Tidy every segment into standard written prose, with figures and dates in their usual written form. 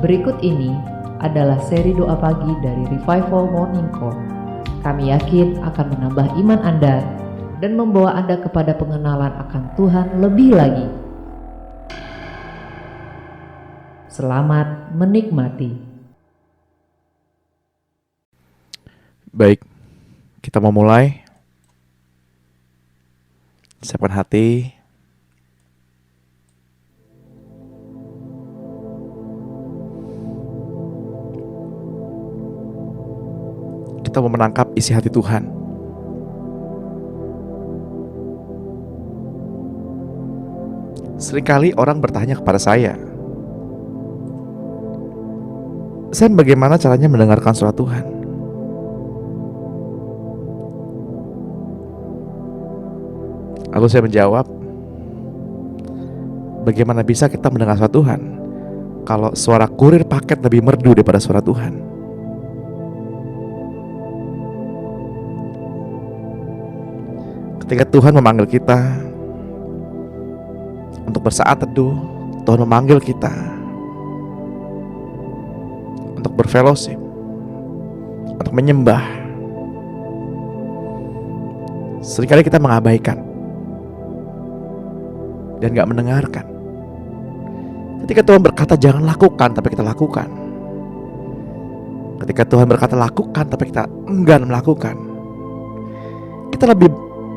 Berikut ini adalah seri doa pagi dari Revival Morning Call. Kami yakin akan menambah iman Anda dan membawa Anda kepada pengenalan akan Tuhan lebih lagi. Selamat menikmati. Baik, kita mau mulai. Siapkan hati. Kita mau menangkap isi hati Tuhan. Seringkali orang bertanya kepada saya, Sam, bagaimana caranya mendengarkan suara Tuhan? Lalu saya menjawab, bagaimana bisa kita mendengar suara Tuhan kalau suara kurir paket lebih merdu daripada suara Tuhan? Ketika Tuhan memanggil kita untuk bersaat teduh, Tuhan memanggil kita untuk berfellowship, untuk menyembah. Seringkali kita mengabaikan dan gak mendengarkan. Ketika Tuhan berkata jangan lakukan, tapi kita lakukan. Ketika Tuhan berkata lakukan, tapi kita enggan melakukan. Kita lebih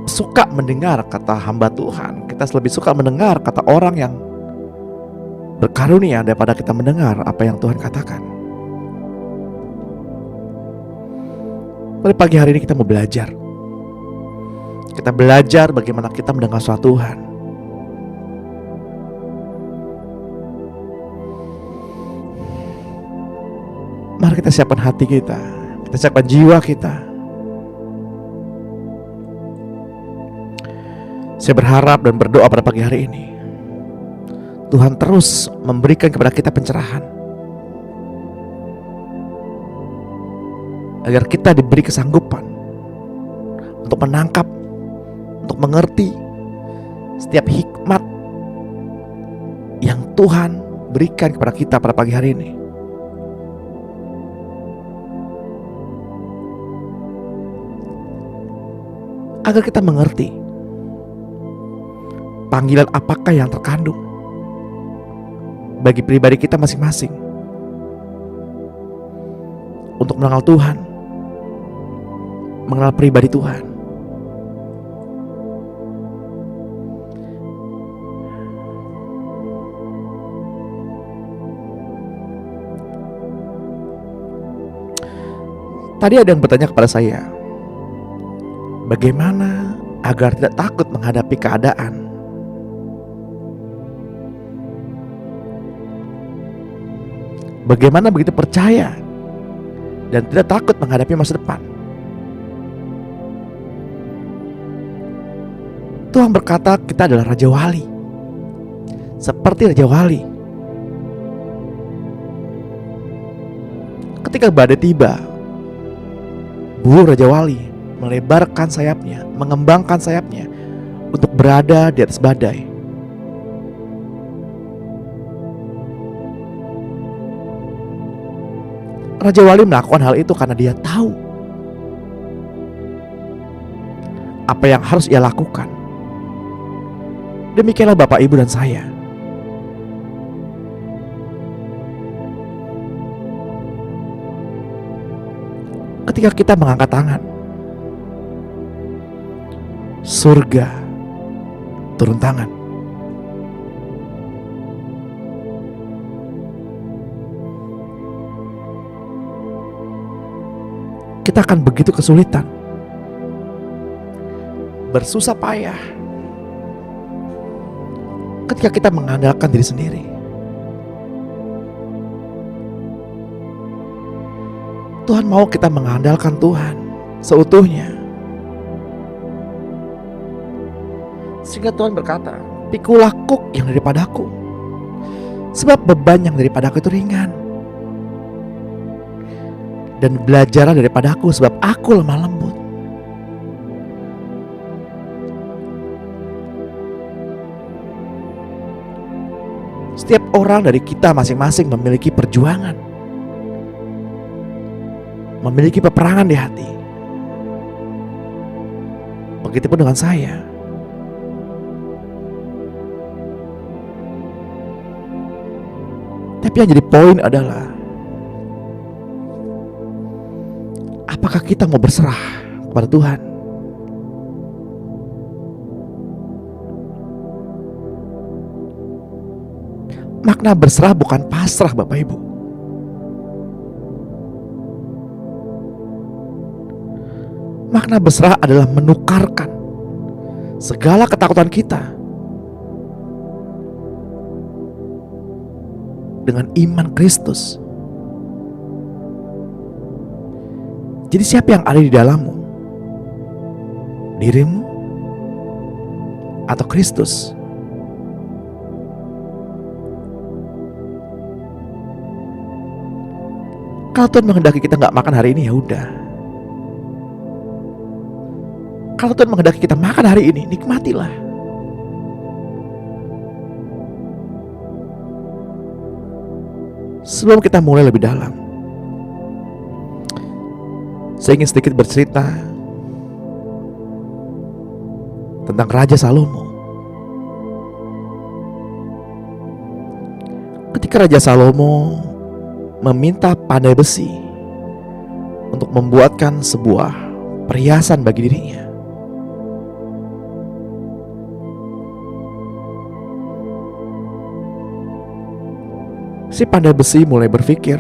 suka mendengar kata hamba Tuhan. Kita lebih suka mendengar kata orang yang berkarunia daripada kita mendengar apa yang Tuhan katakan. Pada pagi hari ini kita mau belajar. Kita belajar bagaimana kita mendengar suara Tuhan. Mari kita siapkan hati kita siapkan jiwa kita. Saya berharap dan berdoa pada pagi hari ini Tuhan terus memberikan kepada kita pencerahan, agar kita diberi kesanggupan untuk menangkap, untuk mengerti setiap hikmat yang Tuhan berikan kepada kita pada pagi hari ini. Agar kita mengerti panggilan apakah yang terkandung bagi pribadi kita masing-masing untuk mengenal Tuhan, mengenal pribadi Tuhan. Tadi ada yang bertanya kepada saya, bagaimana agar tidak takut menghadapi keadaan? Bagaimana begitu percaya dan tidak takut menghadapi masa depan? Tuhan berkata kita adalah Raja Wali, seperti Raja Wali. Ketika badai tiba, burung Raja Wali melebarkan sayapnya, mengembangkan sayapnya untuk berada di atas badai. Raja Wali melakukan hal itu karena dia tahu apa yang harus ia lakukan. Demikianlah Bapak, Ibu, dan saya. Ketika kita mengangkat tangan, surga turun tangan. Kita akan begitu kesulitan, bersusah payah ketika kita mengandalkan diri sendiri. Tuhan mau kita mengandalkan Tuhan seutuhnya. Sehingga Tuhan berkata, pikulah kuk yang daripadaku, sebab beban yang daripadaku itu ringan. Dan belajarlah daripadaku, sebab aku lemah lembut. Setiap orang dari kita masing-masing memiliki perjuangan, memiliki peperangan di hati. Begitupun dengan saya. Tapi yang jadi poin adalah, apakah kita mau berserah kepada Tuhan? Makna berserah bukan pasrah, Bapak Ibu. Makna berserah adalah menukarkan segala ketakutan kita dengan iman Kristus. Jadi siapa yang ada di dalammu? Dirimu atau Kristus? Kalau Tuhan menghendaki kita nggak makan hari ini, ya udah. Kalau Tuhan menghendaki kita makan hari ini, nikmatilah. Sebelum kita mulai lebih dalam, saya ingin sedikit bercerita tentang Raja Salomo. Ketika Raja Salomo meminta pandai besi untuk membuatkan sebuah perhiasan bagi dirinya, si pandai besi mulai berpikir,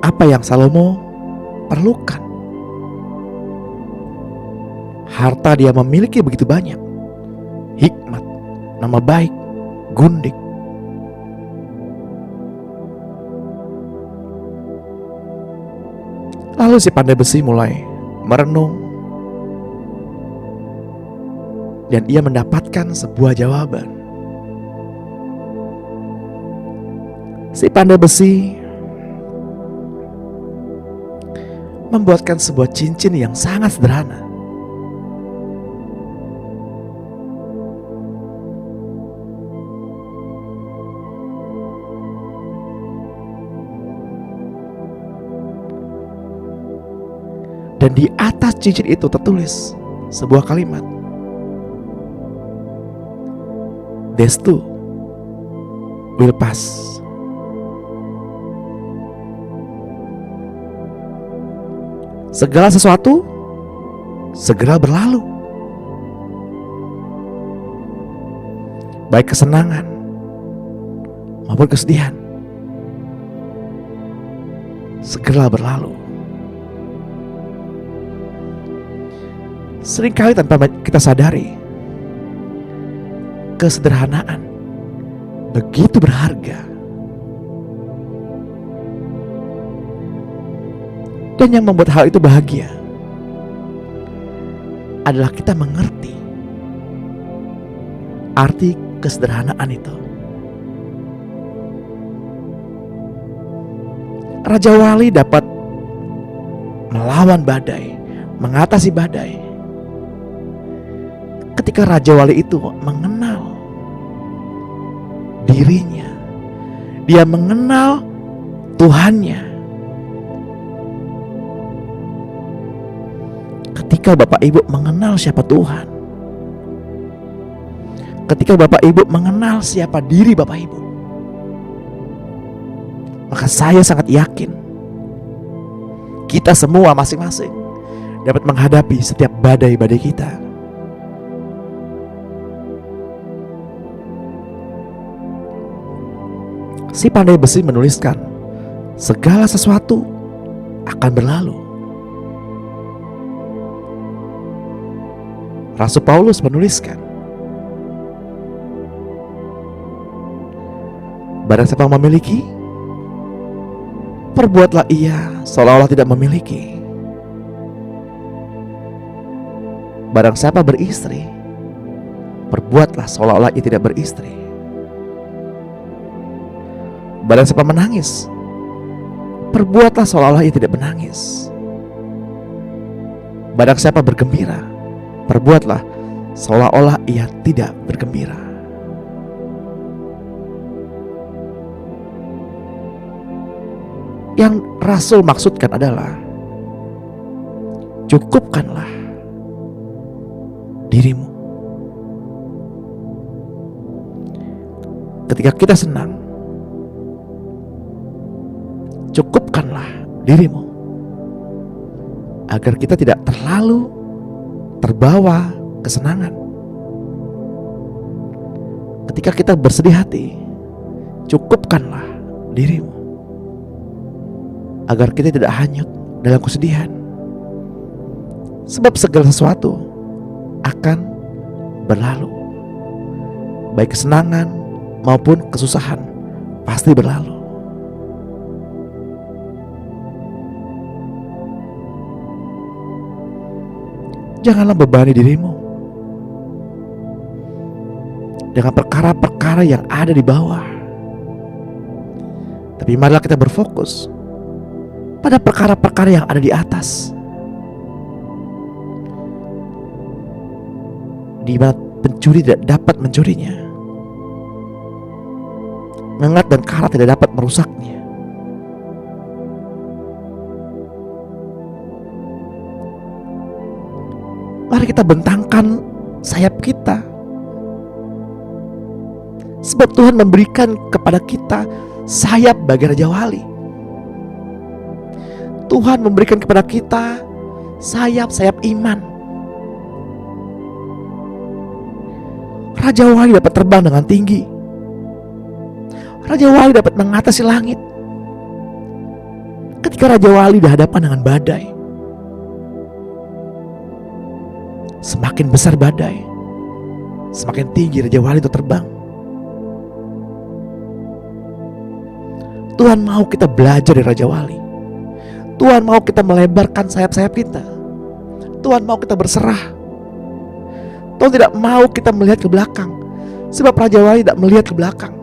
apa yang Salomo perlukan? Harta dia memiliki begitu banyak, hikmat, nama baik, gundik. Lalu si pandai besi mulai merenung, dan ia mendapatkan sebuah jawaban. Si pandai besi membuatkan sebuah cincin yang sangat sederhana. Dan di atas cincin itu tertulis sebuah kalimat, "This too will pass." Segala sesuatu segera berlalu. Baik kesenangan maupun kesedihan segera berlalu. Seringkali tanpa kita sadari, kesederhanaan begitu berharga. Dan yang membuat hal itu bahagia adalah kita mengerti arti kesederhanaan itu. Raja Wali dapat melawan badai, mengatasi badai, ketika Raja Wali itu mengenal dirinya, dia mengenal Tuhannya. Ketika Bapak Ibu mengenal siapa Tuhan, ketika Bapak Ibu mengenal siapa diri Bapak Ibu, maka saya sangat yakin kita semua masing-masing dapat menghadapi setiap badai-badai kita. Si pandai besi menuliskan, segala sesuatu akan berlalu. Rasul Paulus menuliskan, barang siapa memiliki, perbuatlah ia seolah-olah tidak memiliki. Barang siapa beristri, perbuatlah seolah-olah ia tidak beristri. Barang siapa menangis, perbuatlah seolah-olah ia tidak menangis. Barang siapa bergembira, perbuatlah seolah-olah ia tidak bergembira. Yang Rasul maksudkan adalah cukupkanlah dirimu. Ketika kita senang, cukupkanlah dirimu agar kita tidak terlalu terbawa kesenangan. Ketika kita bersedih hati, cukupkanlah dirimu agar kita tidak hanyut dalam kesedihan. Sebab segala sesuatu akan berlalu. Baik kesenangan maupun kesusahan pasti berlalu. Janganlah bebani dirimu dengan perkara-perkara yang ada di bawah. Tapi marilah kita berfokus pada perkara-perkara yang ada di atas, di mana pencuri tidak dapat mencurinya, ngengat dan karat tidak dapat merusaknya. Mari kita bentangkan sayap kita, sebab Tuhan memberikan kepada kita sayap bagi Raja Wali. Tuhan memberikan kepada kita sayap-sayap iman. Raja Wali dapat terbang dengan tinggi. Raja Wali dapat mengatasi langit. Ketika Raja Wali dihadapan dengan badai, semakin besar badai, semakin tinggi Raja Wali itu terbang. Tuhan mau kita belajar dari Raja Wali. Tuhan mau kita melebarkan sayap-sayap kita. Tuhan mau kita berserah. Tuhan tidak mau kita melihat ke belakang, sebab Raja Wali tidak melihat ke belakang.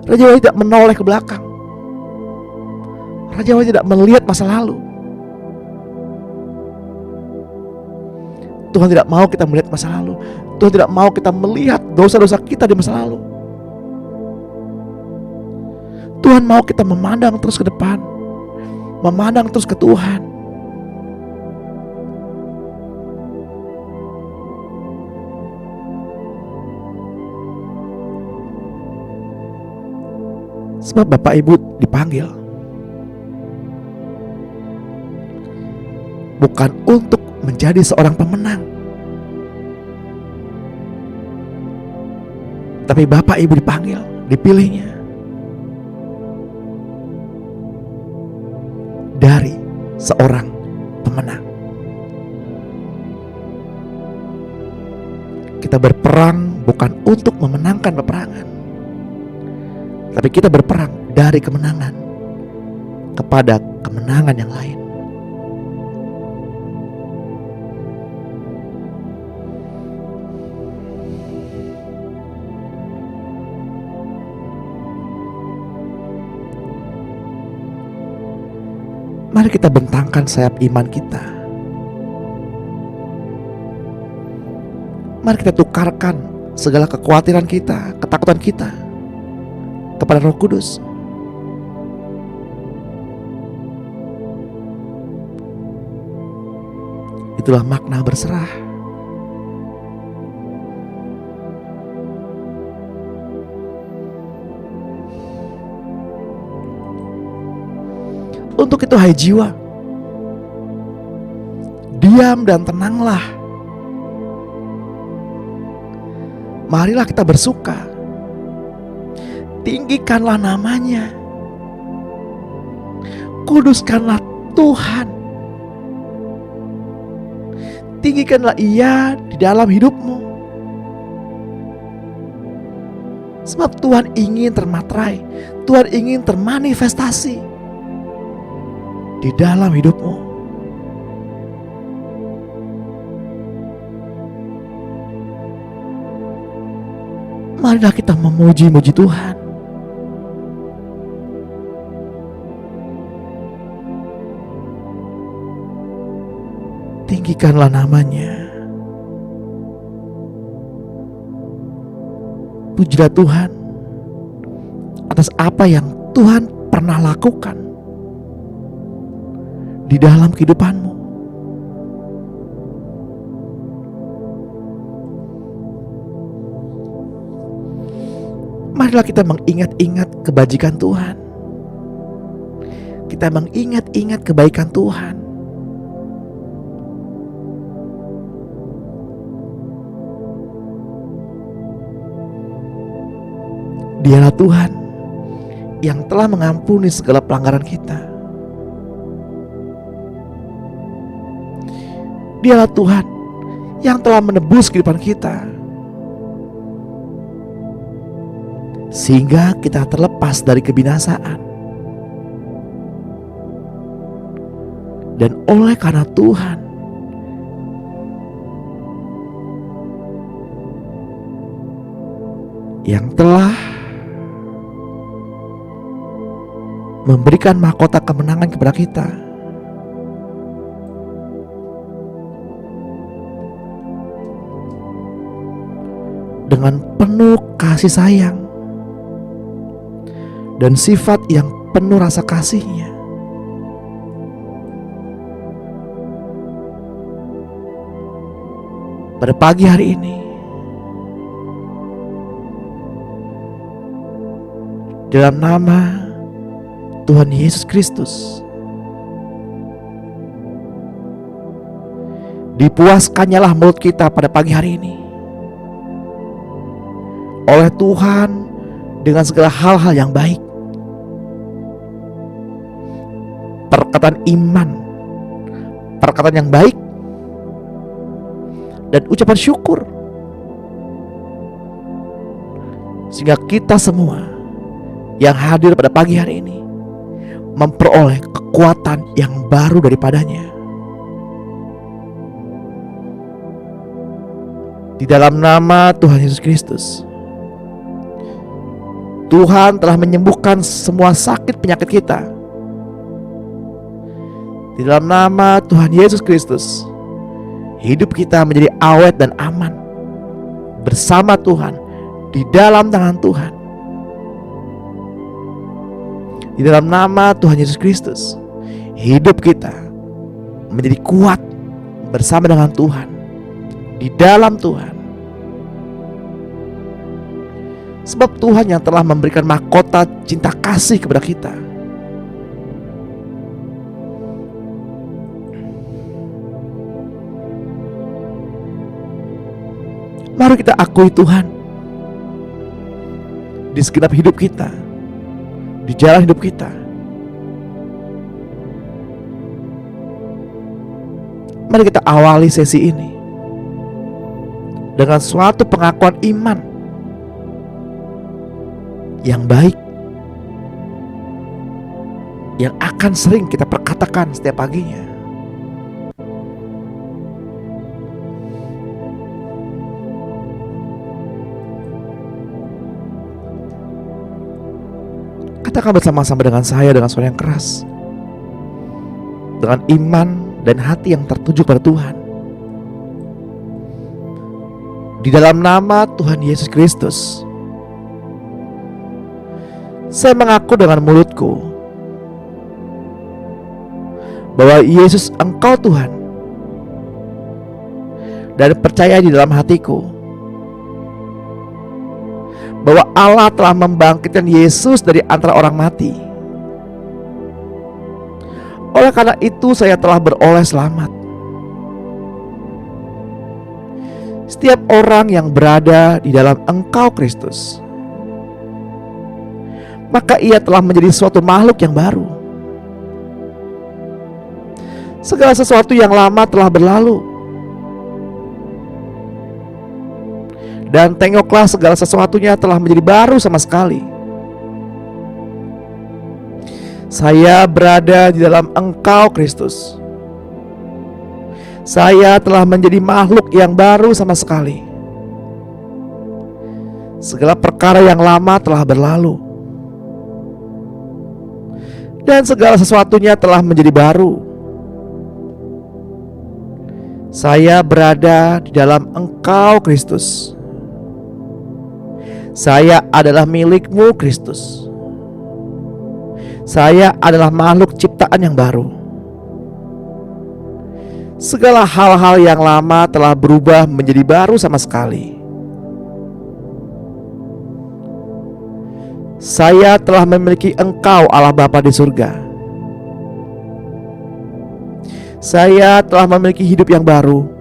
Raja Wali tidak menoleh ke belakang. Raja Wali tidak melihat masa lalu. Tuhan tidak mau kita melihat masa lalu. Tuhan tidak mau kita melihat dosa-dosa kita di masa lalu. Tuhan mau kita memandang terus ke depan, memandang terus ke Tuhan. Sebab Bapak Ibu dipanggil bukan untuk menjadi seorang pemenang, tapi Bapak Ibu dipanggil, dipilihnya dari seorang pemenang. Kita berperang bukan untuk memenangkan peperangan, tapi kita berperang dari kemenangan kepada kemenangan yang lain. Mari kita bentangkan sayap iman kita. Mari kita tukarkan segala kekhawatiran kita, ketakutan kita kepada Roh Kudus. Itulah makna berserah. Untuk itu, hai jiwa, diam dan tenanglah. Marilah kita bersuka. Tinggikanlah namanya. Kuduskanlah Tuhan. Tinggikanlah Ia di dalam hidupmu. Sebab Tuhan ingin termaterai, Tuhan ingin termanifestasi di dalam hidupmu. Marilah kita memuji-muji Tuhan. Tinggikanlah namanya. Pujilah Tuhan atas apa yang Tuhan pernah lakukan di dalam kehidupanmu. Marilah kita mengingat-ingat kebajikan Tuhan. Kita mengingat-ingat kebaikan Tuhan. Dialah Tuhan yang telah mengampuni segala pelanggaran kita. Dialah Tuhan yang telah menebus kehidupan kita, sehingga kita terlepas dari kebinasaan. Dan oleh karena Tuhan yang telah memberikan mahkota kemenangan kepada kita, dengan penuh kasih sayang dan sifat yang penuh rasa kasihnya, pada pagi hari ini dalam nama Tuhan Yesus Kristus, dipuaskannyalah mulut kita pada pagi hari ini oleh Tuhan dengan segala hal-hal yang baik, perkataan iman, perkataan yang baik, dan ucapan syukur, sehingga kita semua yang hadir pada pagi hari ini memperoleh kekuatan yang baru daripadanya. Di dalam nama Tuhan Yesus Kristus, Tuhan telah menyembuhkan semua sakit penyakit kita. Di dalam nama Tuhan Yesus Kristus, hidup kita menjadi awet dan aman bersama Tuhan, di dalam tangan Tuhan. Di dalam nama Tuhan Yesus Kristus, hidup kita menjadi kuat bersama dengan Tuhan, di dalam Tuhan. Sebab Tuhan yang telah memberikan mahkota cinta kasih kepada kita. Mari kita akui Tuhan di segenap hidup kita, di jalan hidup kita. Mari kita awali sesi ini dengan suatu pengakuan iman yang baik, yang akan sering kita perkatakan setiap paginya. Katakan bersama-sama dengan saya dengan suara yang keras, dengan iman dan hati yang tertuju pada Tuhan. Di dalam nama Tuhan Yesus Kristus, saya mengaku dengan mulutku bahwa Yesus Engkau Tuhan, dan percaya di dalam hatiku bahwa Allah telah membangkitkan Yesus dari antara orang mati. Oleh karena itu saya telah beroleh selamat. Setiap orang yang berada di dalam Engkau Kristus, maka ia telah menjadi suatu makhluk yang baru. Segala sesuatu yang lama telah berlalu, dan tengoklah segala sesuatunya telah menjadi baru sama sekali. Saya berada di dalam Engkau Kristus. Saya telah menjadi makhluk yang baru sama sekali. Segala perkara yang lama telah berlalu, dan segala sesuatunya telah menjadi baru. Saya berada di dalam Engkau Kristus. Saya adalah milik-Mu Kristus. Saya adalah makhluk ciptaan yang baru. Segala hal-hal yang lama telah berubah menjadi baru sama sekali. Saya telah memiliki Engkau Allah Bapa di surga. Saya telah memiliki hidup yang baru,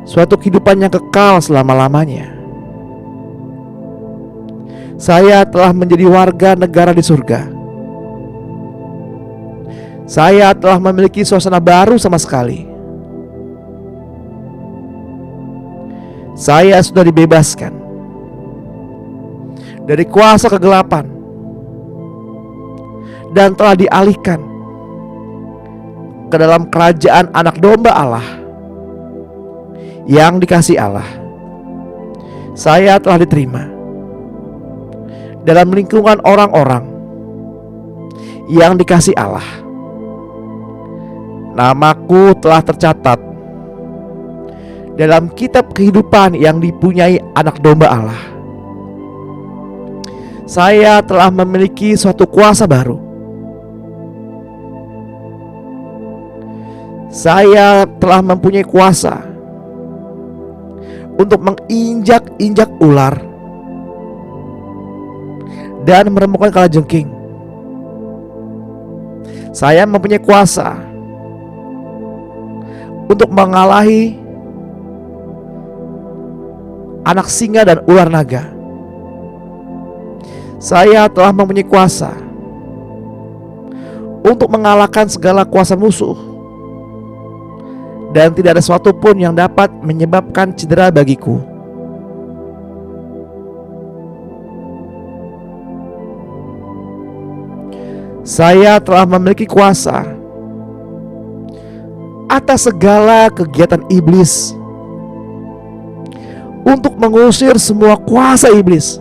suatu kehidupan yang kekal selama-lamanya. Saya telah menjadi warga negara di surga. Saya telah memiliki suasana baru sama sekali. Saya sudah dibebaskan dari kuasa kegelapan dan telah dialihkan ke dalam kerajaan anak domba Allah yang dikasihi Allah. Saya telah diterima dalam lingkungan orang-orang yang dikasihi Allah. Namaku telah tercatat dalam kitab kehidupan yang dipunyai anak domba Allah. Saya telah memiliki suatu kuasa baru. Saya telah mempunyai kuasa untuk menginjak-injak ular dan meremukkan kalajengking. Saya mempunyai kuasa untuk mengalahi anak singa dan ular naga. Saya telah mempunyai kuasa untuk mengalahkan segala kuasa musuh, dan tidak ada sesuatu pun yang dapat menyebabkan cedera bagiku. Saya telah memiliki kuasa atas segala kegiatan iblis untuk mengusir semua kuasa iblis.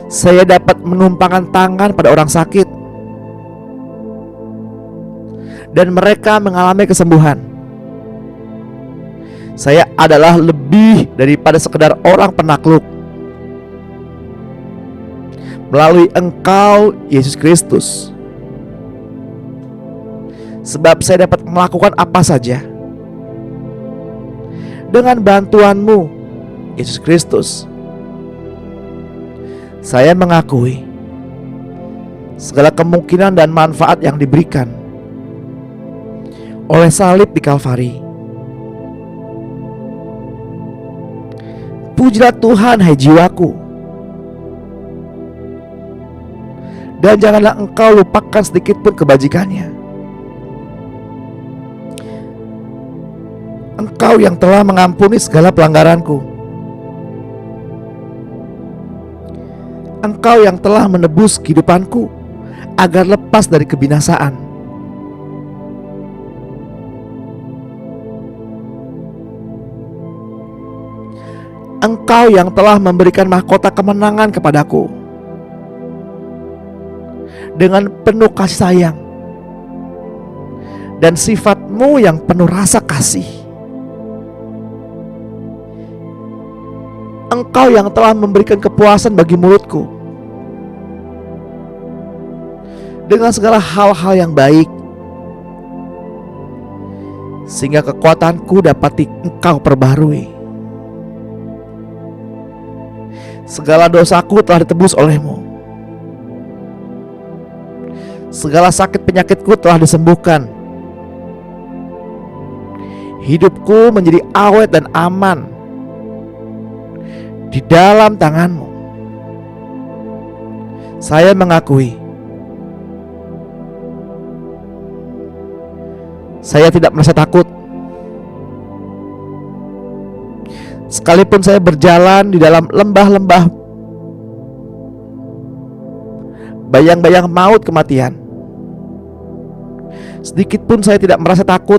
Saya dapat menumpangkan tangan pada orang sakit dan mereka mengalami kesembuhan. Saya adalah lebih daripada sekedar orang penakluk. Melalui Engkau, Yesus Kristus, sebab saya dapat melakukan apa saja dengan bantuan-Mu, Yesus Kristus. Saya mengakui segala kemungkinan dan manfaat yang diberikan oleh salib di Kalvari. Pujilah Tuhan, hai jiwaku, dan janganlah engkau lupakan sedikit pun kebajikannya. Engkau yang telah mengampuni segala pelanggaranku. Engkau yang telah menebus kehidupanku agar lepas dari kebinasaan. Engkau yang telah memberikan mahkota kemenangan kepadaku dengan penuh kasih sayang dan sifat-Mu yang penuh rasa kasih. Engkau yang telah memberikan kepuasan bagi mulutku dengan segala hal-hal yang baik, sehingga kekuatanku dapat Engkau perbarui. Segala dosaku telah ditebus oleh-Mu. Segala sakit penyakitku telah disembuhkan. Hidupku menjadi awet dan aman di dalam tangan-Mu. Saya mengakui saya tidak merasa takut. Sekalipun saya berjalan di dalam lembah-lembah bayang-bayang maut kematian, sedikit pun saya tidak merasa takut,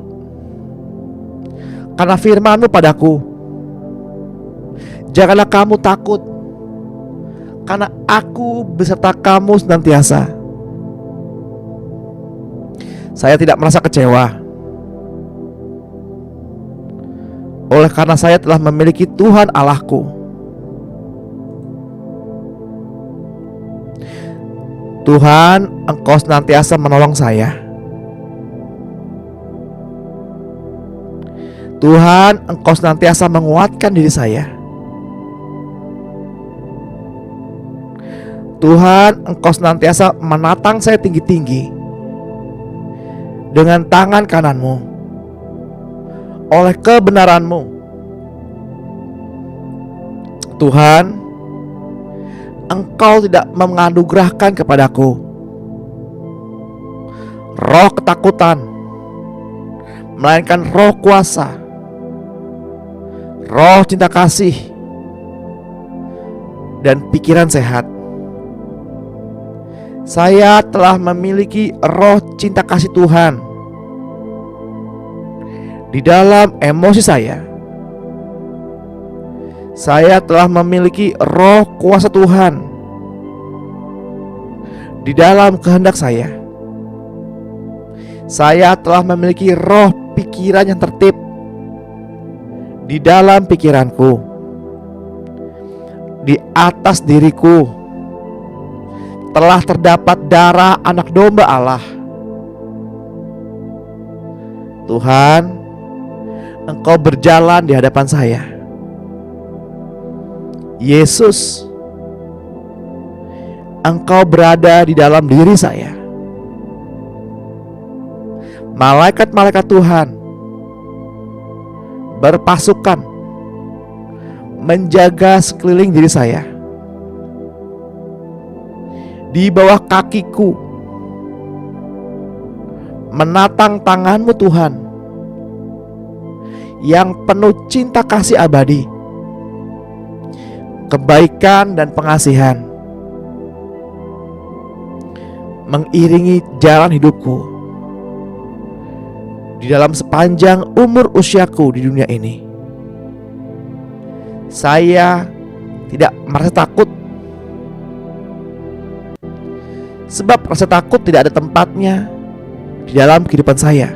karena firman-Mu padaku, janganlah kamu takut, karena aku beserta kamu senantiasa. Saya tidak merasa kecewa, oleh karena saya telah memiliki Tuhan Allahku Tuhan, Engkau senantiasa menolong saya. Tuhan, Engkau senantiasa menguatkan diri saya. Tuhan, Engkau senantiasa menatang saya tinggi-tinggi dengan tangan kanan-Mu, oleh kebenaran-Mu. Tuhan, Engkau tidak menganugerahkan kepadaku roh ketakutan, melainkan roh kuasa, roh cinta kasih, dan pikiran sehat. Saya telah memiliki roh cinta kasih Tuhan di dalam emosi saya. Saya telah memiliki roh kuasa Tuhan di dalam kehendak saya. Saya telah memiliki roh pikiran yang tertib di dalam pikiranku. Di atas diriku telah terdapat darah anak domba Allah. Tuhan, Engkau berjalan di hadapan saya. Yesus, Engkau berada di dalam diri saya. Malaikat-malaikat Tuhan berpasukan menjaga sekeliling diri saya. Di bawah kakiku menatang tangan-Mu Tuhan yang penuh cinta kasih abadi, kebaikan dan pengasihan mengiringi jalan hidupku di dalam sepanjang umur usiaku di dunia ini. Saya tidak merasa takut, sebab rasa takut tidak ada tempatnya di dalam kehidupan saya.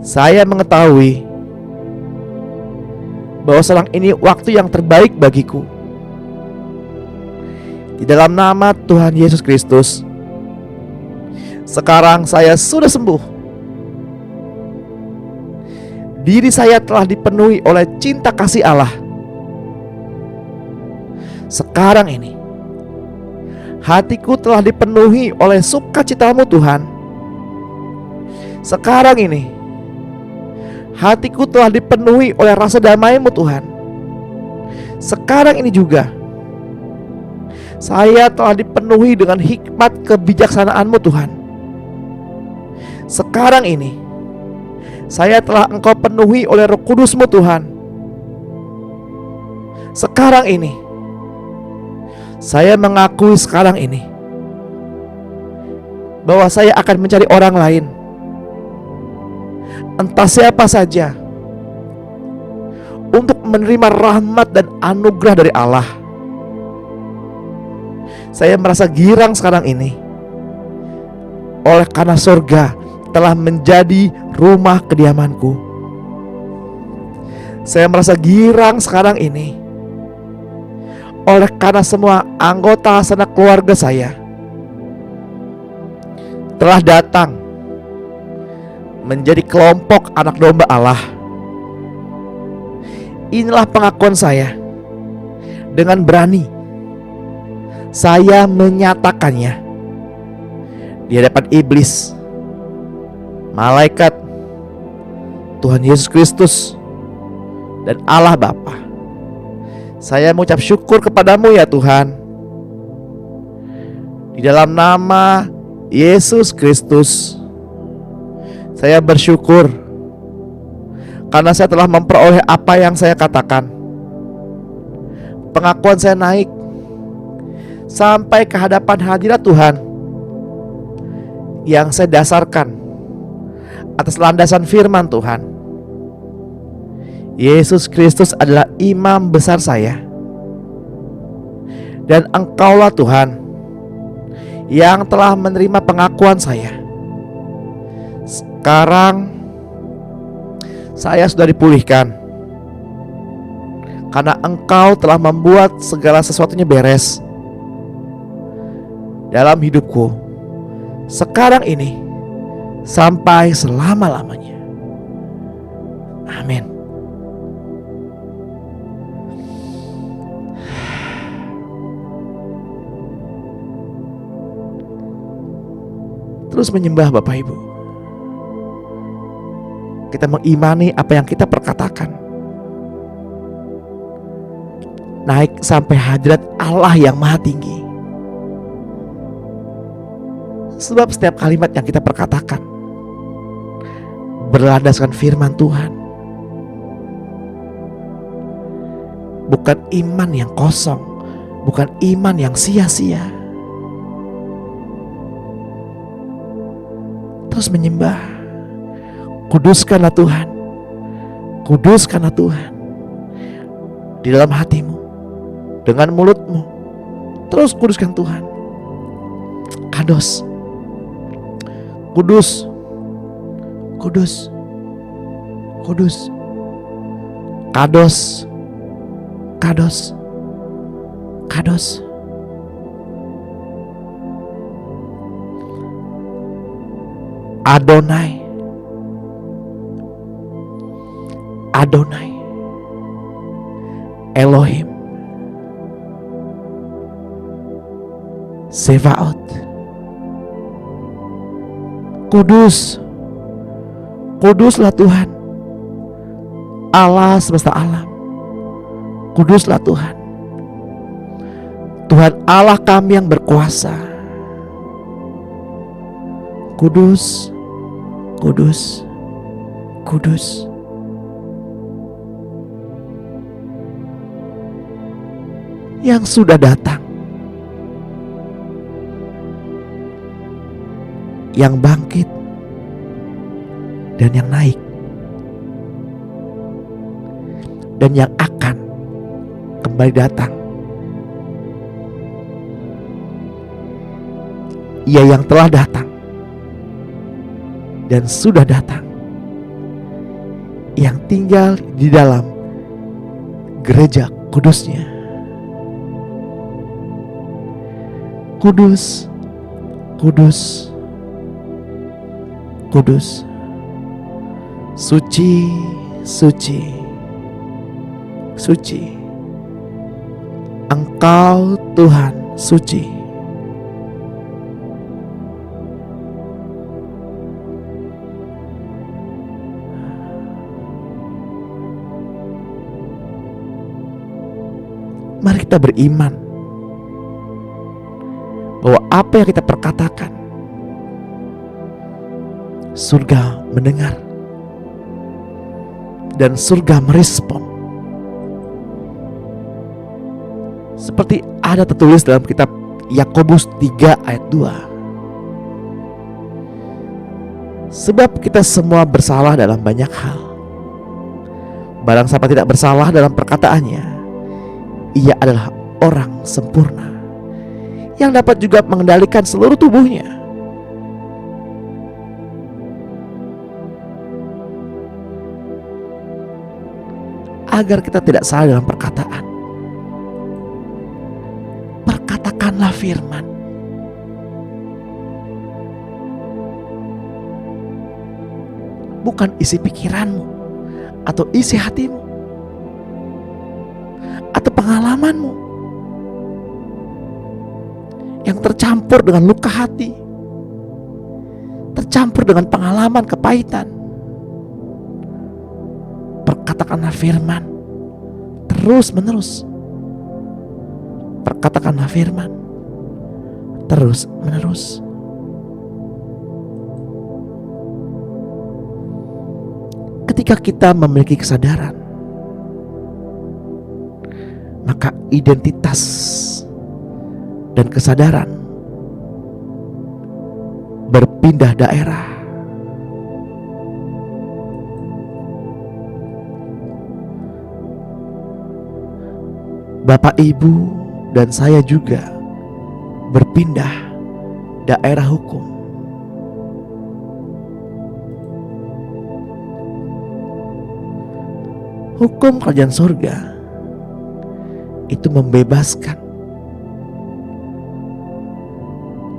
Saya mengetahui bahwa sekarang ini waktu yang terbaik bagiku. Di dalam nama Tuhan Yesus Kristus, sekarang saya sudah sembuh. Diri saya telah dipenuhi oleh cinta kasih Allah. Sekarang ini hatiku telah dipenuhi oleh sukacita-Mu Tuhan. Sekarang ini hatiku telah dipenuhi oleh rasa damai-Mu Tuhan. Sekarang ini juga saya telah dipenuhi dengan hikmat kebijaksanaan-Mu Tuhan. Sekarang ini saya telah Engkau penuhi oleh Roh Kudus-Mu Tuhan. Sekarang ini saya mengakui sekarang ini bahwa saya akan mencari orang lain, entah siapa saja, untuk menerima rahmat dan anugerah dari Allah. Saya merasa girang sekarang ini oleh karena surga telah menjadi rumah kediamanku. Saya merasa girang sekarang ini oleh karena semua anggota sanak keluarga saya telah datang menjadi kelompok anak domba Allah. Inilah pengakuan saya. Dengan berani saya menyatakannya di hadapan iblis, malaikat, Tuhan Yesus Kristus, dan Allah Bapa. Saya mengucap syukur kepadamu ya Tuhan. Di dalam nama Yesus Kristus, saya bersyukur karena saya telah memperoleh apa yang saya katakan. Pengakuan saya naik sampai ke hadapan hadirat Tuhan yang saya dasarkan atas landasan firman Tuhan. Yesus Kristus adalah imam besar saya, dan Engkaulah Tuhan yang telah menerima pengakuan saya. Sekarang saya sudah dipulihkan karena Engkau telah membuat segala sesuatunya beres dalam hidupku sekarang ini sampai selama-lamanya. Amin. Terus menyembah Bapak Ibu. Kita mengimani apa yang kita perkatakan naik sampai hadirat Allah yang maha tinggi. Sebab setiap kalimat yang kita perkatakan berlandaskan firman Tuhan. Bukan iman yang kosong, bukan iman yang sia-sia. Terus menyembah. Kuduskanlah Tuhan, kuduskanlah Tuhan di dalam hatimu, dengan mulutmu. Terus kuduskan Tuhan. Kados, kudus, kudus, kudus, kados, kados, kados. Adonai, Adonai, Elohim, Sevaot. Kudus, kuduslah Tuhan, Allah semesta alam. Kuduslah Tuhan, Tuhan Allah kami yang berkuasa. Kudus, kudus, kudus. Yang sudah datang, yang bangkit, dan yang naik, dan yang akan kembali datang. Ia yang telah datang dan sudah datang, yang tinggal di dalam gereja kudusnya. Kudus, kudus, kudus. Suci, suci, suci. Engkau Tuhan suci. Mari kita beriman bahwa apa yang kita perkatakan, surga mendengar dan surga merespon. Seperti ada tertulis dalam kitab Yakobus 3 ayat 2. Sebab kita semua bersalah dalam banyak hal. Barang siapa tidak bersalah dalam perkataannya, ia adalah orang sempurna, yang dapat juga mengendalikan seluruh tubuhnya. Agar kita tidak salah dalam perkataan, perkatakanlah firman. Bukan isi pikiranmu atau isi hatimu atau pengalamanmu yang tercampur dengan luka hati, tercampur dengan pengalaman kepahitan. Perkatakanlah firman terus menerus. Perkatakanlah firman terus menerus. Ketika kita memiliki kesadaran, maka identitas dan kesadaran berpindah daerah. Bapak, Ibu, dan saya juga berpindah daerah hukum. Hukum kerajaan surga itu membebaskan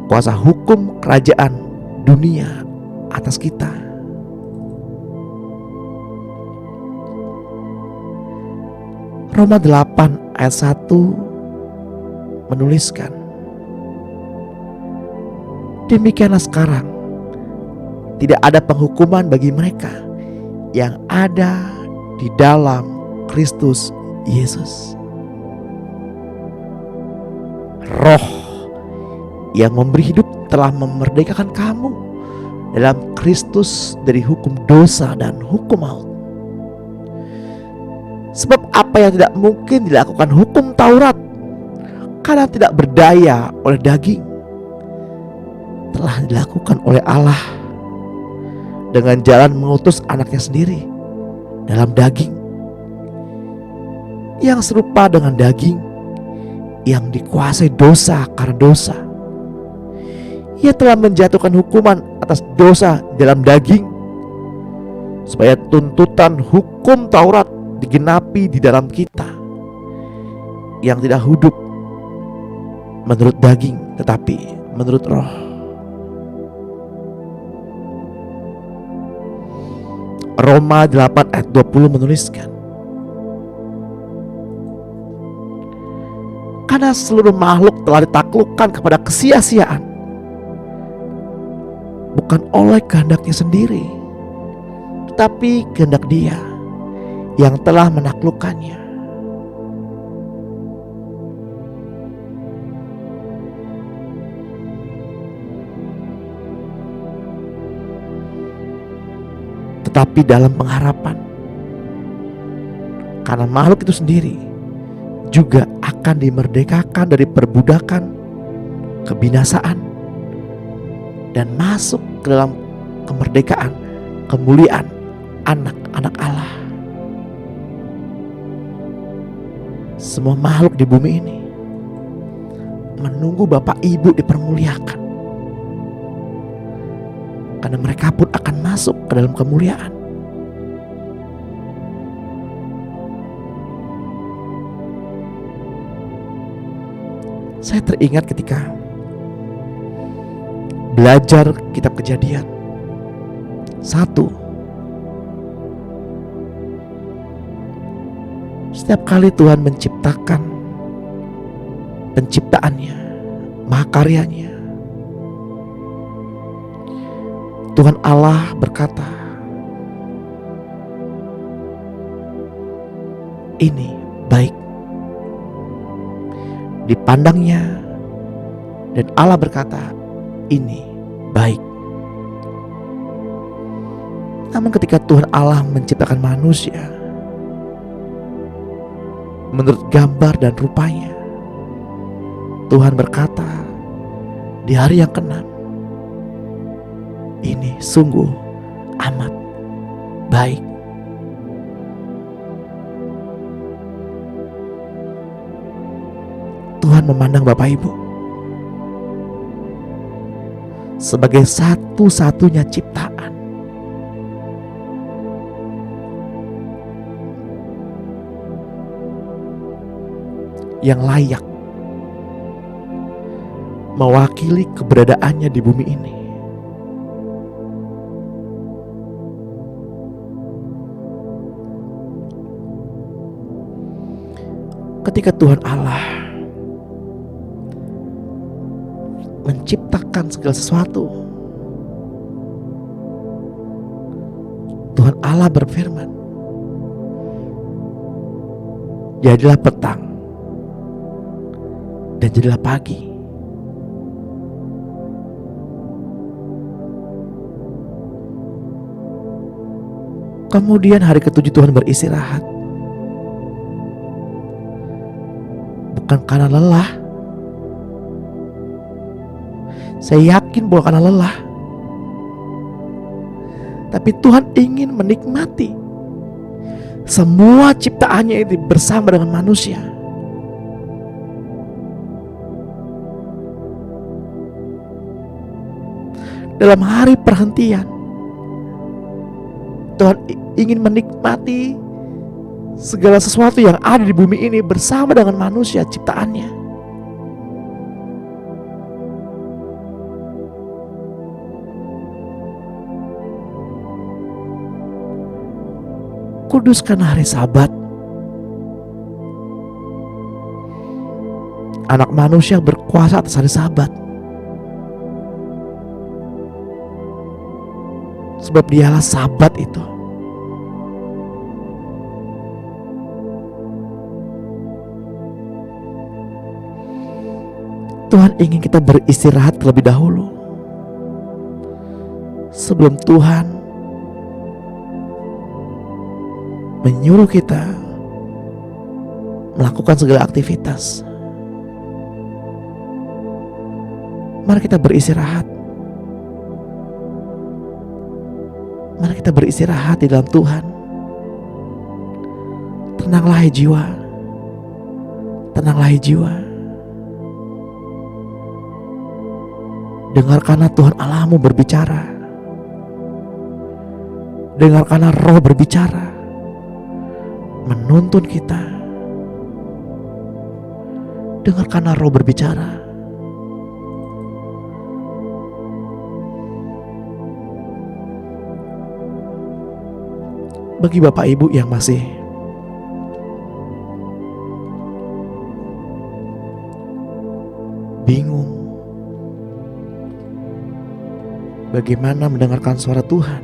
kuasa hukum kerajaan dunia atas kita. Roma 8 ayat 1 menuliskan, demikianlah sekarang tidak ada penghukuman bagi mereka yang ada di dalam Kristus Yesus. Roh yang memberi hidup telah memerdekakan kamu dalam Kristus dari hukum dosa dan hukum maut. Sebab apa yang tidak mungkin dilakukan hukum Taurat karena tidak berdaya oleh daging, telah dilakukan oleh Allah dengan jalan mengutus anaknya sendiri dalam daging, yang serupa dengan daging yang dikuasai dosa karena dosa. Ia telah menjatuhkan hukuman atas dosa dalam daging, supaya tuntutan hukum Taurat digenapi di dalam kita yang tidak hidup menurut daging tetapi menurut roh. Roma 8 ayat 20 menuliskan, karena seluruh makhluk telah ditaklukkan kepada kesia-siaan, bukan oleh kehendaknya sendiri, tetapi kehendak Dia yang telah menaklukkannya. Tetapi dalam pengharapan, karena makhluk itu sendiri juga akan dimerdekakan dari perbudakan kebinasaan dan masuk ke dalam kemerdekaan kemuliaan anak-anak Allah. Semua makhluk di bumi ini menunggu Bapak Ibu dipermuliakan, karena mereka pun akan masuk ke dalam kemuliaan. Saya teringat ketika belajar kitab Kejadian 1. Setiap kali Tuhan menciptakan penciptaannya, mahakaryanya, Tuhan Allah berkata, ini baik. Dipandangnya, dan Allah berkata, ini baik. Namun ketika Tuhan Allah menciptakan manusia menurut gambar dan rupanya, Tuhan berkata di hari yang ke-6, ini sungguh amat baik. Tuhan memandang Bapak Ibu sebagai satu-satunya ciptaan yang layak mewakili keberadaannya di bumi ini. Ketika Tuhan Allah menciptakan segala sesuatu, Tuhan Allah berfirman, jadilah petang dan jadilah pagi. Kemudian hari ke-7 Tuhan beristirahat, bukan karena lelah. Saya yakin bukan karena lelah, tapi Tuhan ingin menikmati semua ciptaannya ini bersama dengan manusia. Dalam hari perhentian, Tuhan ingin menikmati segala sesuatu yang ada di bumi ini bersama dengan manusia ciptaannya. Kuduskan hari Sabat. Anak manusia berkuasa atas hari Sabat, sebab dialah Sabat itu. Tuhan ingin kita beristirahat terlebih dahulu sebelum Tuhan menyuruh kita melakukan segala aktivitas. Mari kita beristirahat. Mari kita beristirahat di dalam Tuhan. Tenanglah hai jiwa. Tenanglah hai jiwa. Dengarkanlah Tuhan Allahmu berbicara. Dengarkanlah Roh berbicara, menuntun kita. Dengarkanlah Roh berbicara. Bagi Bapak Ibu yang masih bingung bagaimana mendengarkan suara Tuhan,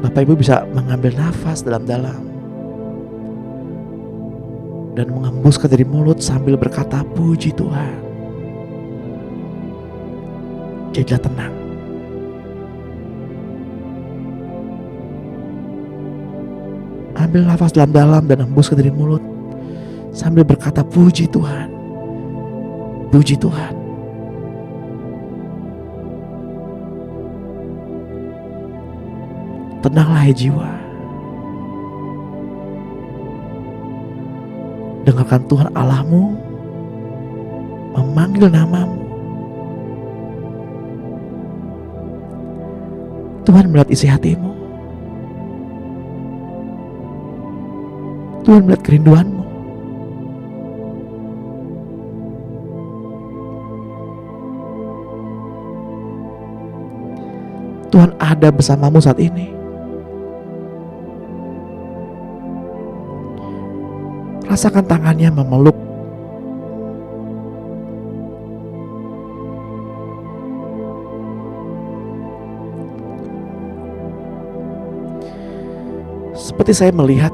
Bapak Ibu bisa mengambil nafas dalam-dalam dan mengembuskan dari mulut sambil berkata, puji Tuhan. Jadilah tenang. Ambil nafas dalam-dalam dan hembuskan dari mulut sambil berkata, puji Tuhan. Puji Tuhan. Tenanglah hai jiwa. Dengarkan Tuhan Allahmu memanggil namamu. Tuhan melihat isi hatimu. Tuhan melihat kerinduanmu. Tuhan ada bersamamu saat ini. Rasakan tangannya memeluk. Seperti saya melihat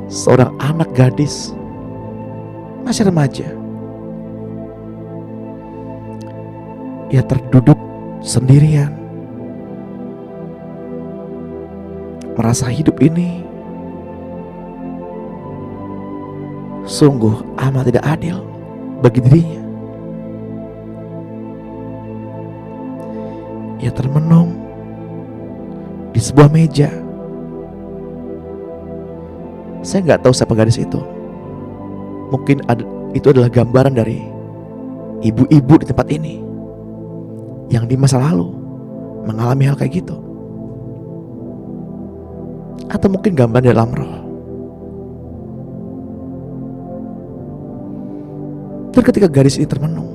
seorang anak gadis masih remaja. Ia terduduk sendirian, merasa hidup ini sungguh amat tidak adil bagi dirinya. Ia termenung di sebuah meja. Saya nggak tahu siapa gadis itu. Mungkin itu adalah gambaran dari ibu-ibu di tempat ini yang di masa lalu mengalami hal kayak gitu. Atau mungkin gambaran dalam roh. Dan ketika gadis ini termenung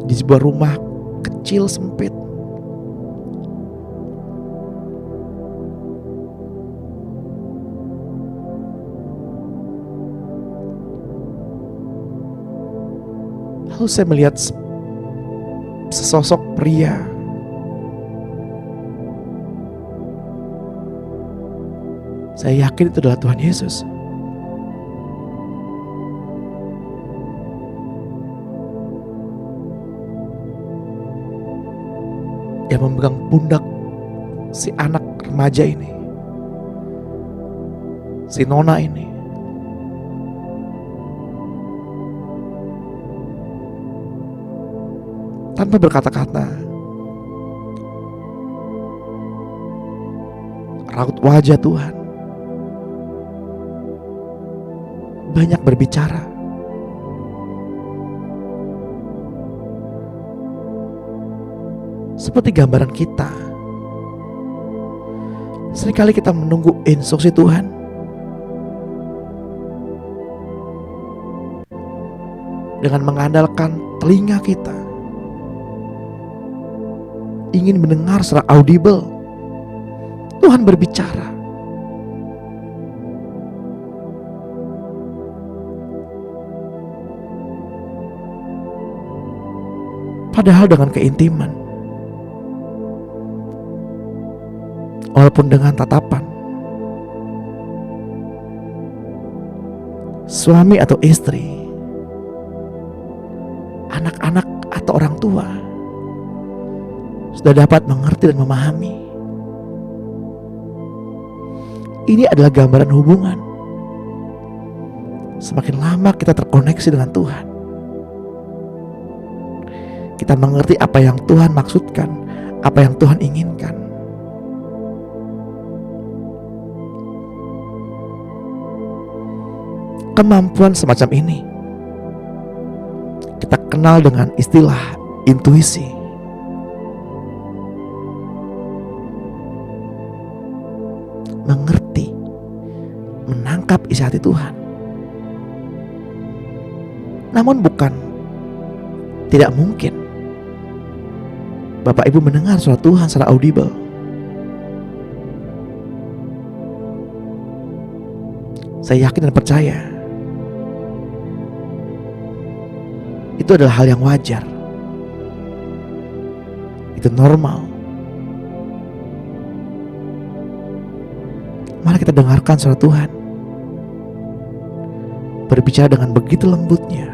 di sebuah rumah kecil sempit, lalu saya melihat sesosok pria saya yakin itu adalah Tuhan Yesus. Yang memegang pundak si anak remaja ini, si nona ini. Tanpa berkata-kata, raut wajah Tuhan banyak berbicara. seperti gambaran kita. Seringkali kita menunggu instruksi Tuhan, dengan mengandalkan telinga kita, ingin mendengar secara audible Tuhan berbicara. Padahal dengan keintiman, walaupun dengan tatapan, suami atau istri, anak-anak atau orang tua sudah dapat mengerti dan memahami. Ini adalah gambaran hubungan. Semakin lama kita terkoneksi dengan Tuhan, kita mengerti apa yang Tuhan maksudkan, apa yang Tuhan inginkan. Kemampuan semacam ini kita kenal dengan istilah intuisi. Mengerti, menangkap isi hati Tuhan. Namun bukan tidak mungkin Bapak Ibu mendengar suara Tuhan secara audible. Saya yakin dan percaya itu adalah hal yang wajar. Itu normal. Mari kita dengarkan suara Tuhan berbicara dengan begitu lembutnya.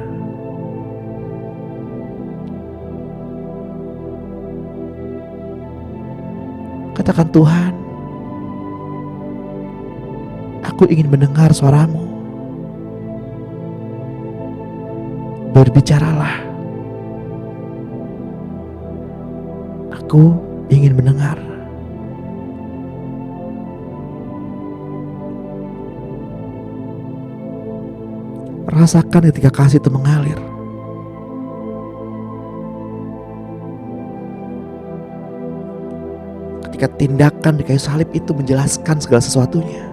Katakan, Tuhan, aku ingin mendengar suaramu. Berbicaralah. Aku ingin mendengar. Rasakan ketika kasih itu mengalir. Ketika tindakan di kayu salib itu menjelaskan segala sesuatunya.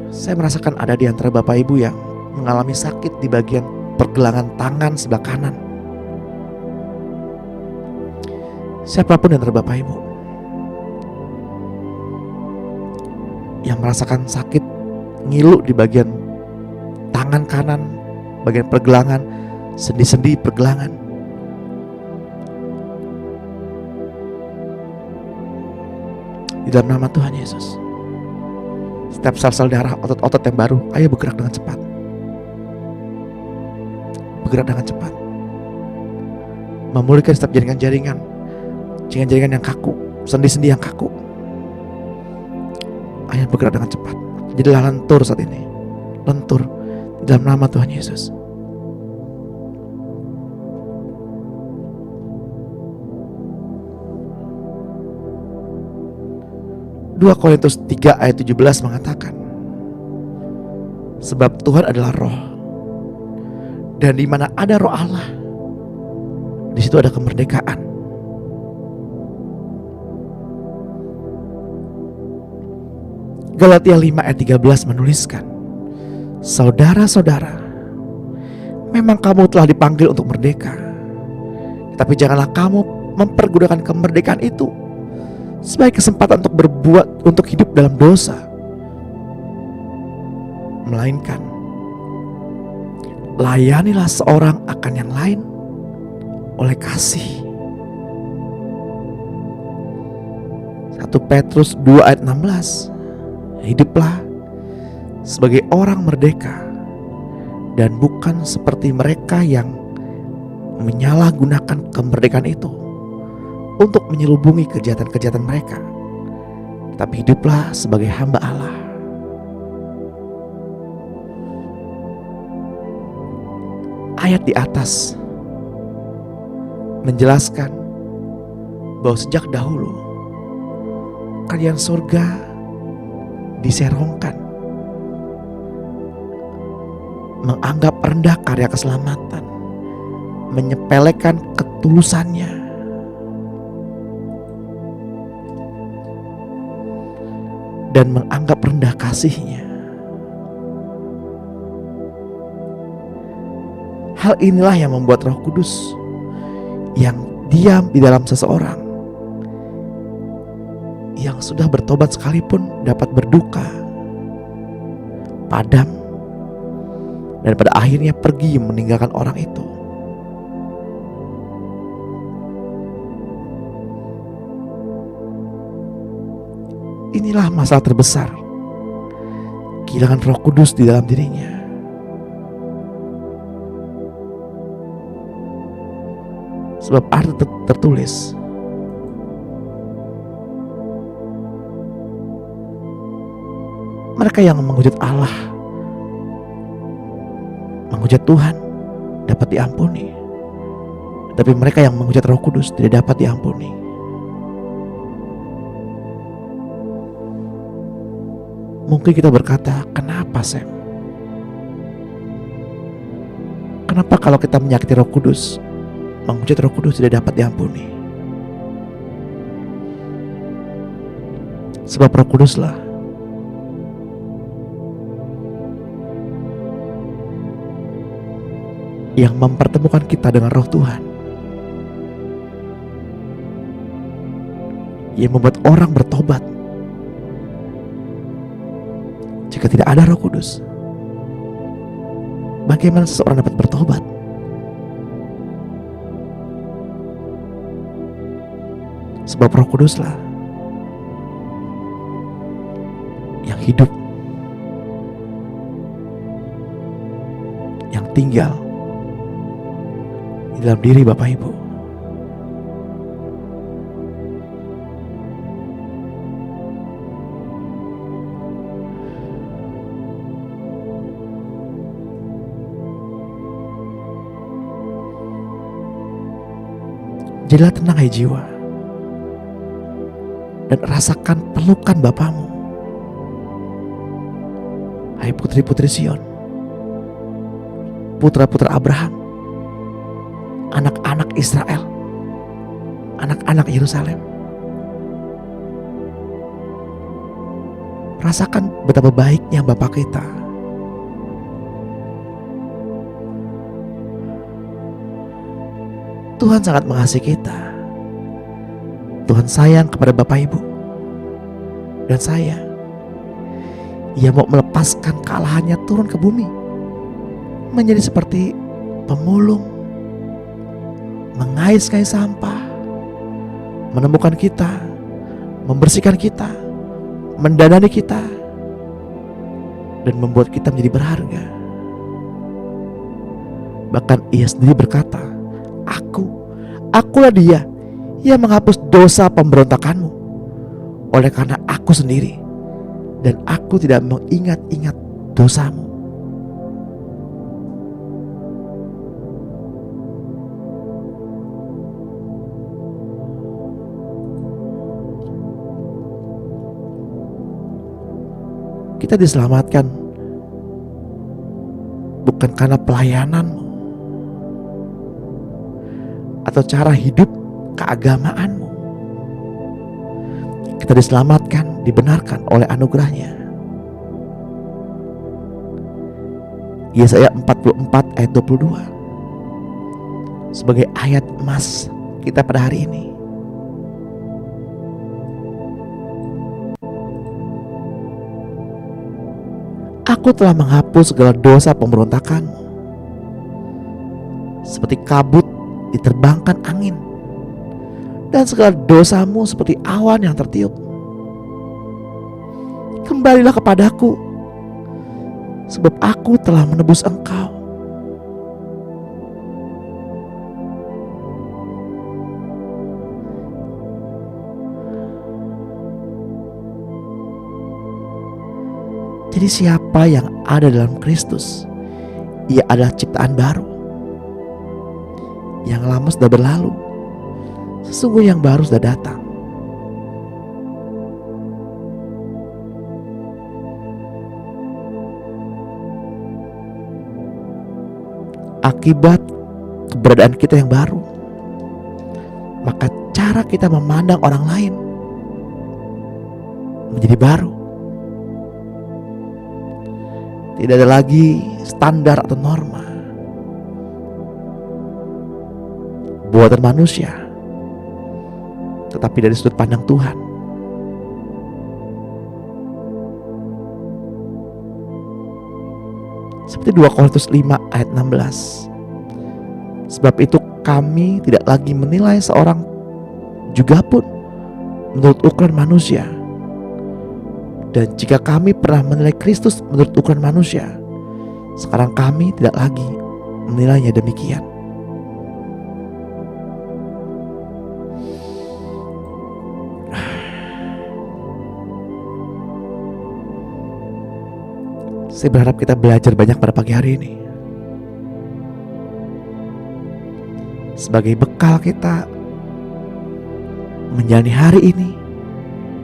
Saya merasakan ada di antara Bapak Ibu yang mengalami sakit di bagian pergelangan tangan sebelah kanan. Siapapun di antara Bapak Ibu yang merasakan sakit ngilu di bagian tangan kanan, bagian pergelangan, sendi-sendi pergelangan, di dalam nama Tuhan Yesus, setiap sel-sel darah, otot-otot yang baru, ayo bergerak dengan cepat. Bergerak dengan cepat. Memulihkan setiap jaringan-jaringan yang kaku, sendi-sendi yang kaku. Ayo bergerak dengan cepat. Jadilah lentur saat ini. Lentur di dalam nama Tuhan Yesus. Dua Korintus 3 ayat 17 mengatakan, sebab Tuhan adalah roh, dan di mana ada roh Allah, di situ ada kemerdekaan. Galatia 5 ayat 13 menuliskan, saudara-saudara, memang kamu telah dipanggil untuk merdeka, tapi janganlah kamu mempergunakan kemerdekaan itu sebagai kesempatan untuk berbuat, untuk hidup dalam dosa, melainkan layanilah seorang akan yang lain oleh kasih. 1 Petrus 2 ayat 16, hiduplah sebagai orang merdeka dan bukan seperti mereka yang menyalahgunakan kemerdekaan itu untuk menyelubungi kejahatan-kejahatan mereka, tapi hiduplah sebagai hamba Allah. Ayat di atas menjelaskan bahwa sejak dahulu kerajaan surga diserongkan, menganggap rendah karya keselamatan, menyepelekan ketulusannya, dan menganggap rendah kasihnya. Hal inilah yang membuat Roh Kudus yang diam di dalam seseorang yang sudah bertobat sekalipun dapat berduka, padam, dan pada akhirnya pergi meninggalkan orang itu. Inilah masalah terbesar, kehilangan Roh Kudus di dalam dirinya. Sebab ada tertulis, mereka yang menghujat Allah, menghujat Tuhan dapat diampuni, tapi mereka yang menghujat Roh Kudus tidak dapat diampuni. Mungkin kita berkata, kenapa Sam? Kenapa kalau kita menyakiti Roh Kudus, menghujat Roh Kudus tidak dapat diampuni? Sebab Roh Kuduslah yang mempertemukan kita dengan Roh Tuhan, yang membuat orang bertobat. Jika tidak ada Roh Kudus, bagaimana seseorang dapat bertobat? Sebab Roh Kuduslah yang hidup, yang tinggal di dalam diri Bapak Ibu. Jadilah tenang hai jiwa, dan rasakan pelukan Bapamu, hai putri-putri Sion, putra-putra Abraham, anak-anak Israel, anak-anak Yerusalem. Rasakan betapa baiknya Bapa kita. Tuhan sangat mengasihi kita. Tuhan sayang kepada Bapak Ibu dan saya. Ia mau melepaskan kealahannya turun ke bumi, menjadi seperti pemulung, mengais-ngais sampah, menemukan kita, membersihkan kita, mendadani kita, dan membuat kita menjadi berharga. Bahkan ia sendiri berkata, Akulah dia yang menghapus dosa pemberontakanmu, oleh karena aku sendiri, dan aku tidak mengingat-ingat dosamu. Kita diselamatkan bukan karena pelayananmu atau cara hidup keagamaanmu. Kita diselamatkan, dibenarkan oleh anugerahnya. Yesaya 44 ayat 22 sebagai ayat emas kita pada hari ini. Aku telah menghapus segala dosa pemberontakanmu, seperti kabut diterbangkan angin, dan segala dosamu seperti awan yang tertiup. Kembalilah kepadaku, sebab aku telah menebus engkau. Jadi siapa yang ada dalam Kristus, ia adalah ciptaan baru. Yang lama sudah berlalu, sesungguhnya yang baru sudah datang. Akibat keberadaan kita yang baru, maka cara kita memandang orang lain menjadi baru. Tidak ada lagi standar atau norma buatan manusia, tetapi dari sudut pandang Tuhan. Seperti 2 Korintus 5 ayat 16. Sebab itu kami tidak lagi menilai seorang juga pun menurut ukuran manusia. Dan jika kami pernah menilai Kristus menurut ukuran manusia, sekarang kami tidak lagi menilainya demikian. Saya berharap kita belajar banyak pada pagi hari ini, sebagai bekal kita menjalani hari ini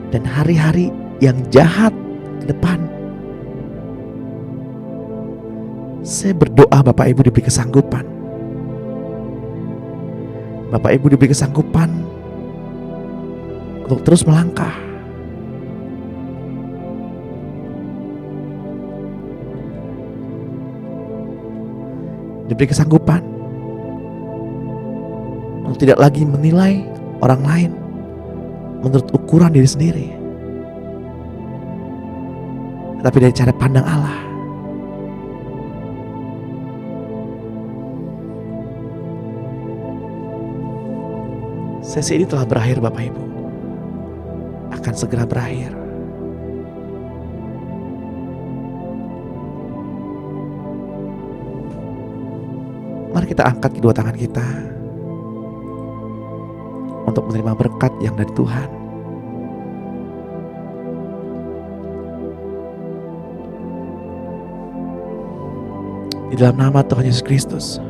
dan hari-hari yang jahat ke depan. Saya berdoa Bapak Ibu diberi kesanggupan. Bapak Ibu diberi kesanggupan untuk terus melangkah. Diberi kesanggupan untuk tidak lagi menilai orang lain menurut ukuran diri sendiri, tetapi dari cara pandang Allah. Sesi ini telah berakhir Bapak Ibu, akan segera berakhir. Mari kita angkat kedua tangan kita untuk menerima berkat yang dari Tuhan. Di dalam nama Tuhan Yesus Kristus,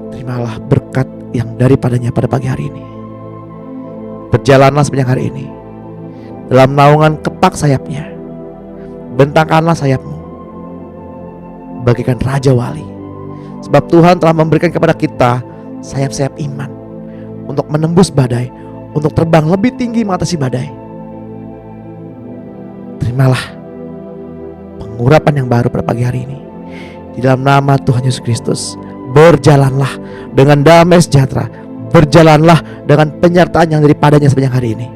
terimalah berkat yang daripadanya pada pagi hari ini. Berjalanlah sepanjang hari ini dalam naungan kepak sayapnya. Bentangkanlah sayapmu bagaikan Raja Wali. Sebab Tuhan telah memberikan kepada kita sayap-sayap iman untuk menembus badai, untuk terbang lebih tinggi mengatasi badai. Terimalah pengurapan yang baru pada pagi hari ini. Di dalam nama Tuhan Yesus Kristus, berjalanlah dengan damai sejahtera. Berjalanlah dengan penyertaan yang daripadanya sepanjang hari ini.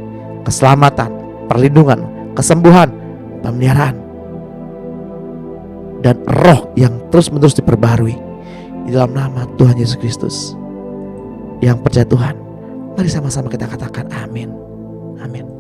Keselamatan, perlindungan, kesembuhan, pemeliharaan, dan roh yang terus-menerus diperbarui. Di dalam nama Tuhan Yesus Kristus. Yang percaya Tuhan, mari sama-sama kita katakan amin. Amin.